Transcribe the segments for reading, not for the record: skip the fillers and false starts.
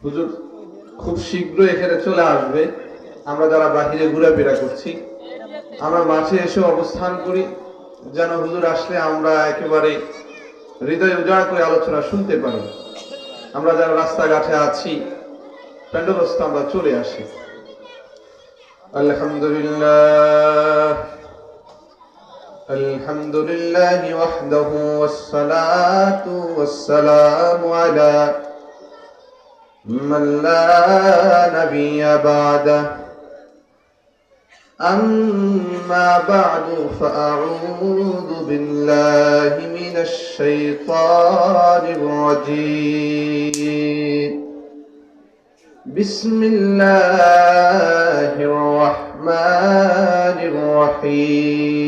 হুজুর খুব শীঘ্রই এখানে চলে আসবে। আমরা যারা বাহিরে ঘোরাফেরা করছি, আমরা মাঠে এসে অবস্থান করি, যেন হুজুর আসলে আমরা একেবারে হৃদয় উজাড় করে আলোচনা শুনতে পারি। আমরা যারা রাস্তাঘাটে আছি, প্যান্ডলস্থ আমরা চলে আসি। আলহামদুলিল্লাহ আলহামদুলিল্লাহ ওয়াহদাহু ওয়াসসালাতু ওয়াসসালামু আলা মান লা নাবিয়্যা বা'দাহু أما بعد فأعوذ بالله من الشيطان الرجيم بسم الله الرحمن الرحيم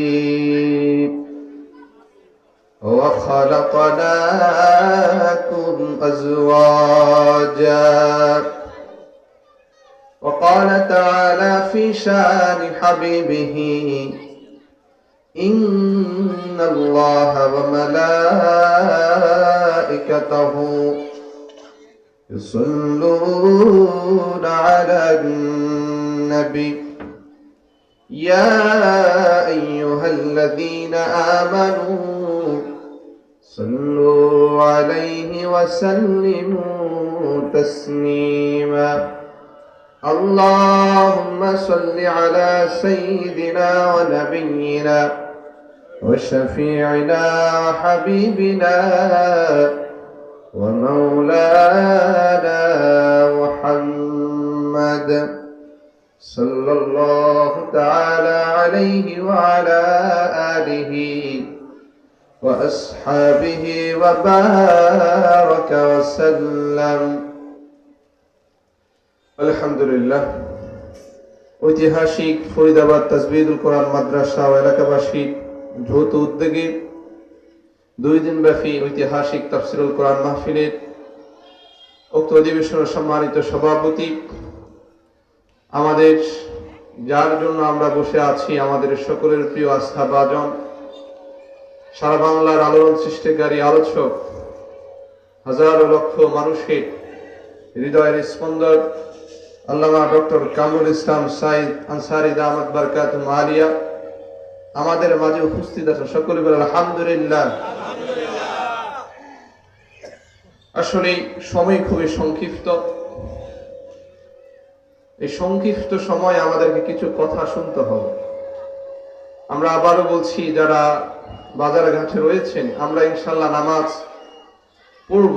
وخلقناكم أزواجا وقال تعالى في شان حبيبه إن الله وملائكته يصلون على النبي يا أيها الذين آمنوا صلوا عليه وسلموا تسليما اللهم صل على سيدنا ونبينا وشفيعنا وحبيبنا ومولانا محمد صلى الله تعالى عليه وعلى آله وأصحابه وبارك وسلم আলহামদুলিল্লাহ। ঐতিহাসিক ফরিদাবাদ তাজবিদুল কোরআন মাদ্রাসা ও এলাকাবাসী যৌথ উদ্যোগে 2 দিনব্যাপী ঐতিহাসিক তাফসীরুল কোরআন মাহফিলের উক্ত অধিবেশনের সম্মানিত সভাপতি, আমাদের যার জন্য আমরা বসে আছি, আমাদের সকলের প্রিয় আস্থাভাজন, সারা বাংলার আলোড়ন সৃষ্টিকারী আলোচক, হাজারো লক্ষ মানুষের হৃদয়ের স্পন্দন আল্লামা ডক্টর কামরুল ইসলাম সাইদ আনসারী দামাত বারকাতুহু আলিয়া আমাদের মাঝে উপস্থিত আছেন। সকলে বলেন আলহামদুলিল্লাহ। আসলে সময় খুবই সংক্ষিপ্ত। এই সংক্ষিপ্ত সময় আমাদেরকে কিছু কথা শুনতে হবে। আমরা আবারও বলছি, যারা বাজার ঘাটে রয়েছেন, আমরা ইনশাআল্লাহ নামাজ পড়ব।